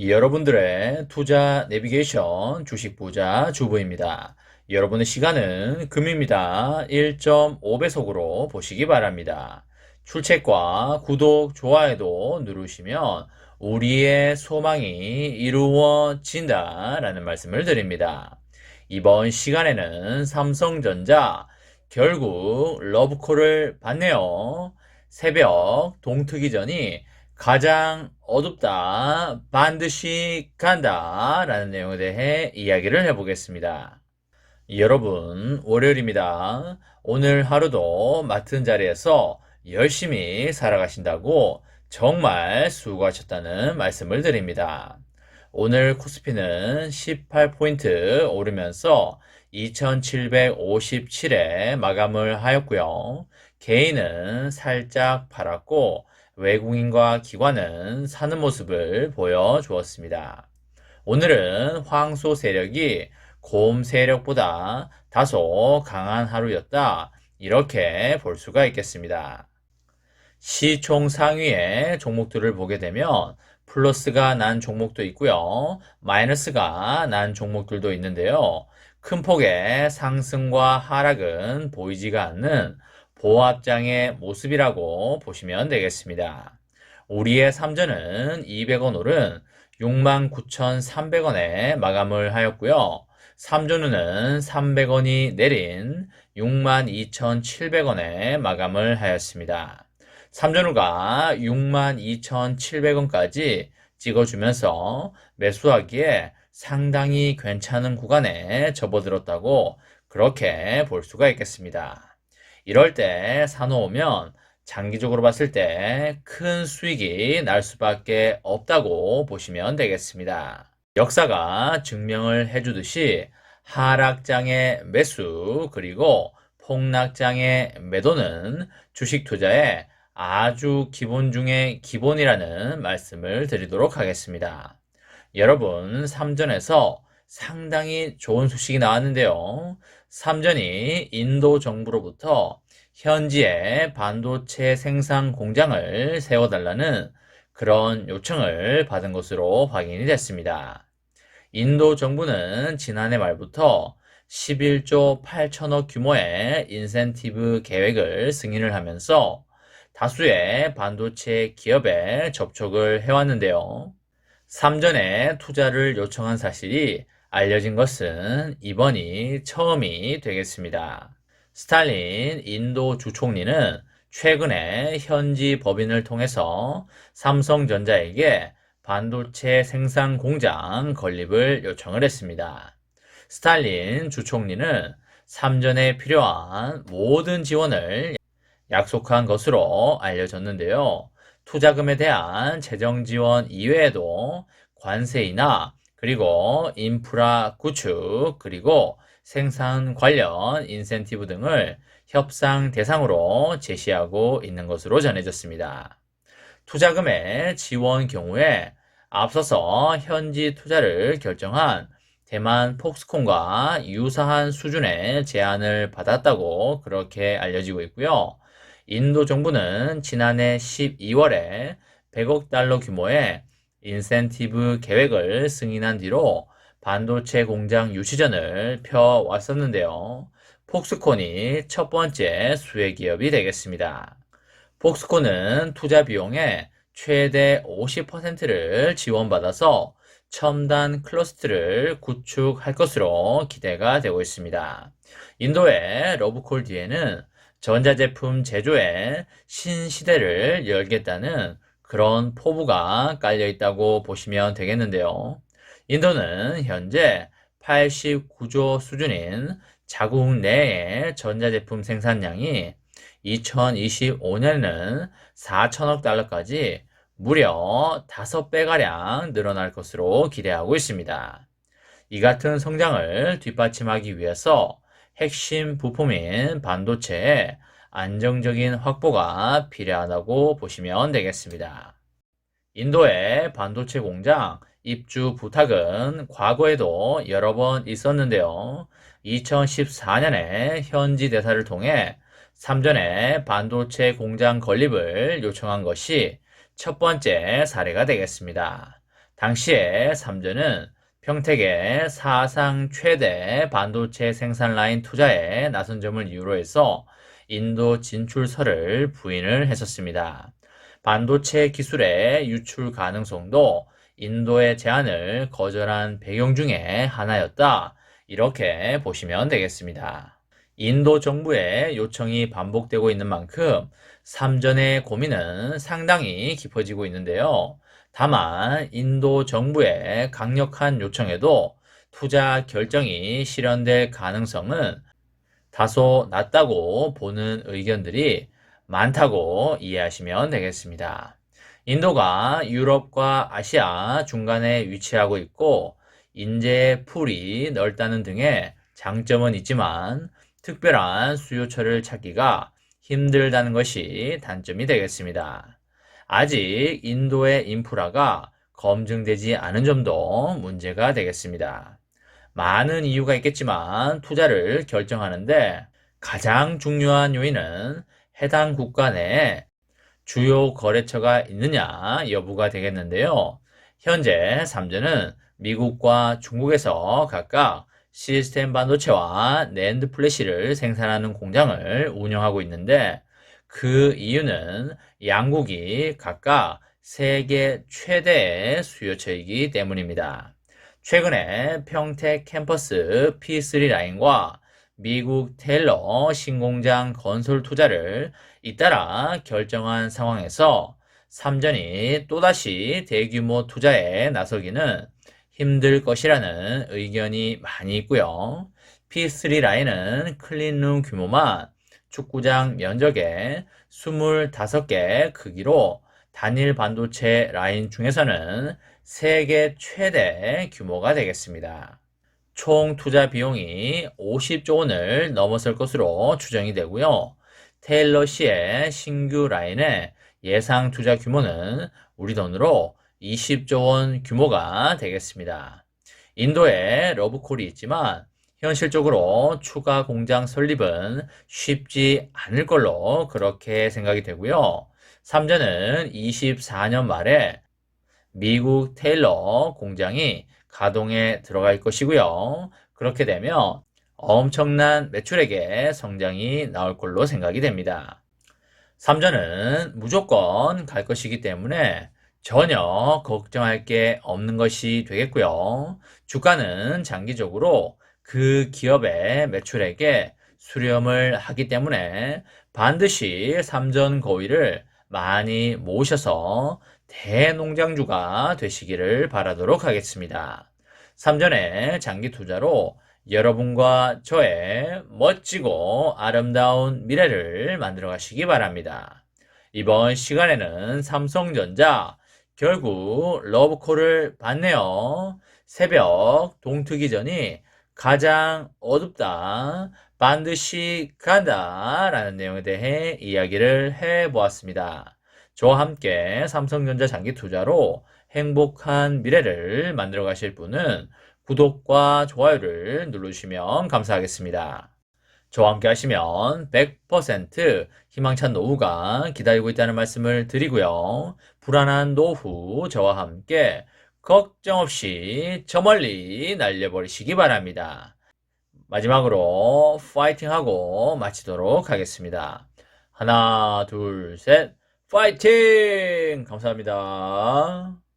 여러분들의 투자 내비게이션 주식 부자 주부입니다. 여러분의 시간은 금입니다. 1.5배속으로 보시기 바랍니다. 출첵과 구독, 좋아요도 누르시면 우리의 소망이 이루어진다 라는 말씀을 드립니다. 이번 시간에는 삼성전자 결국 러브콜을 받네요. 새벽 동트기 전이 가장 어둡다, 반드시 간다 라는 내용에 대해 이야기를 해보겠습니다. 여러분, 월요일입니다. 오늘 하루도 맡은 자리에서 열심히 살아가신다고 정말 수고하셨다는 말씀을 드립니다. 오늘 코스피는 18포인트 오르면서 2757에 마감을 하였고요. 개인은 살짝 팔았고 외국인과 기관은 사는 모습을 보여주었습니다. 오늘은 황소 세력이 곰 세력보다 다소 강한 하루였다. 이렇게 볼 수가 있겠습니다. 시총 상위의 종목들을 보게 되면 플러스가 난 종목도 있고요. 마이너스가 난 종목들도 있는데요. 큰 폭의 상승과 하락은 보이지가 않는 보합장의 모습이라고 보시면 되겠습니다. 우리의 삼전은 200원 오른 69,300원에 마감을 하였고요. 삼전우는 300원이 내린 62,700원에 마감을 하였습니다. 삼전우가 62,700원까지 찍어주면서 매수하기에 상당히 괜찮은 구간에 접어들었다고 그렇게 볼 수가 있겠습니다. 이럴 때 사놓으면 장기적으로 봤을 때 큰 수익이 날 수밖에 없다고 보시면 되겠습니다. 역사가 증명을 해주듯이 하락장의 매수 그리고 폭락장의 매도는 주식 투자의 아주 기본 중에 기본이라는 말씀을 드리도록 하겠습니다. 여러분, 삼전에서 상당히 좋은 소식이 나왔는데요. 삼전이 인도 정부로부터 현지에 반도체 생산 공장을 세워달라는 그런 요청을 받은 것으로 확인이 됐습니다. 인도 정부는 지난해 말부터 11조 8천억 규모의 인센티브 계획을 승인을 하면서 다수의 반도체 기업에 접촉을 해왔는데요. 삼전에 투자를 요청한 사실이 알려진 것은 이번이 처음이 되겠습니다. 스탈린 인도 주총리는 최근에 현지 법인을 통해서 삼성전자에게 반도체 생산 공장 건립을 요청을 했습니다. 스탈린 주총리는 삼전에 필요한 모든 지원을 약속한 것으로 알려졌는데요. 투자금에 대한 재정 지원 이외에도 관세이나 그리고 인프라 구축 그리고 생산 관련 인센티브 등을 협상 대상으로 제시하고 있는 것으로 전해졌습니다. 투자금의 지원 경우에 앞서서 현지 투자를 결정한 대만 폭스콘과 유사한 수준의 제안을 받았다고 그렇게 알려지고 있고요. 인도 정부는 지난해 12월에 100억 달러 규모의 인센티브 계획을 승인한 뒤로 반도체 공장 유치전을 펴왔었는데요. 폭스콘이 첫 번째 수혜 기업이 되겠습니다. 폭스콘은 투자 비용의 최대 50%를 지원받아서 첨단 클러스터를 구축할 것으로 기대가 되고 있습니다. 인도의 러브콜 뒤에는 전자제품 제조의 신시대를 열겠다는 그런 포부가 깔려 있다고 보시면 되겠는데요. 인도는 현재 89조 수준인 자국 내의 전자제품 생산량이 2025년에는 4천억 달러까지 무려 5배가량 늘어날 것으로 기대하고 있습니다. 이 같은 성장을 뒷받침하기 위해서 핵심 부품인 반도체의 안정적인 확보가 필요하다고 보시면 되겠습니다. 인도의 반도체 공장 입주 부탁은 과거에도 여러 번 있었는데요. 2014년에 현지 대사를 통해 삼전에 반도체 공장 건립을 요청한 것이 첫 번째 사례가 되겠습니다. 당시에 삼전은 평택의 사상 최대 반도체 생산 라인 투자에 나선 점을 이유로 해서 인도 진출설을 부인을 했었습니다. 반도체 기술의 유출 가능성도 인도의 제안을 거절한 배경 중에 하나였다. 이렇게 보시면 되겠습니다. 인도 정부의 요청이 반복되고 있는 만큼 삼전의 고민은 상당히 깊어지고 있는데요. 다만 인도 정부의 강력한 요청에도 투자 결정이 실현될 가능성은 다소 낮다고 보는 의견들이 많다고 이해하시면 되겠습니다. 인도가 유럽과 아시아 중간에 위치하고 있고 인재의 풀이 넓다는 등의 장점은 있지만 특별한 수요처를 찾기가 힘들다는 것이 단점이 되겠습니다. 아직 인도의 인프라가 검증되지 않은 점도 문제가 되겠습니다. 많은 이유가 있겠지만 투자를 결정하는데 가장 중요한 요인은 해당 국가 내에 주요 거래처가 있느냐 여부가 되겠는데요. 현재 삼전은 미국과 중국에서 각각 시스템 반도체와 낸드 플래시를 생산하는 공장을 운영하고 있는데 그 이유는 양국이 각각 세계 최대의 수요처이기 때문입니다. 최근에 평택 캠퍼스 P3 라인과 미국 테일러 신공장 건설 투자를 잇따라 결정한 상황에서 삼전이 또다시 대규모 투자에 나서기는 힘들 것이라는 의견이 많이 있고요. P3 라인은 클린룸 규모만 축구장 면적의 25개 크기로 단일 반도체 라인 중에서는 세계 최대 규모가 되겠습니다. 총 투자 비용이 50조 원을 넘어설 것으로 추정이 되고요. 테일러시의 신규 라인의 예상 투자 규모는 우리 돈으로 20조 원 규모가 되겠습니다. 인도에 러브콜이 있지만 현실적으로 추가 공장 설립은 쉽지 않을 걸로 그렇게 생각이 되고요. 삼전은 24년 말에 미국 테일러 공장이 가동에 들어갈 것이고요. 그렇게 되면 엄청난 매출액의 성장이 나올 걸로 생각이 됩니다. 삼전은 무조건 갈 것이기 때문에 전혀 걱정할 게 없는 것이 되겠고요. 주가는 장기적으로 그 기업의 매출액에 수렴을 하기 때문에 반드시 삼전 거위를 많이 모으셔서 대농장주가 되시기를 바라도록 하겠습니다. 삼전의 장기 투자로 여러분과 저의 멋지고 아름다운 미래를 만들어 가시기 바랍니다. 이번 시간에는 삼성전자 결국 러브콜을 받네요. 새벽 동트기 전이 가장 어둡다. 반드시 간다. 라는 내용에 대해 이야기를 해보았습니다. 저와 함께 삼성전자 장기 투자로 행복한 미래를 만들어 가실 분은 구독과 좋아요를 누르시면 감사하겠습니다. 저와 함께 하시면 100% 희망찬 노후가 기다리고 있다는 말씀을 드리고요. 불안한 노후 저와 함께 걱정 없이 저 멀리 날려버리시기 바랍니다. 마지막으로 파이팅하고 마치도록 하겠습니다. 하나, 둘, 셋, 파이팅! 감사합니다.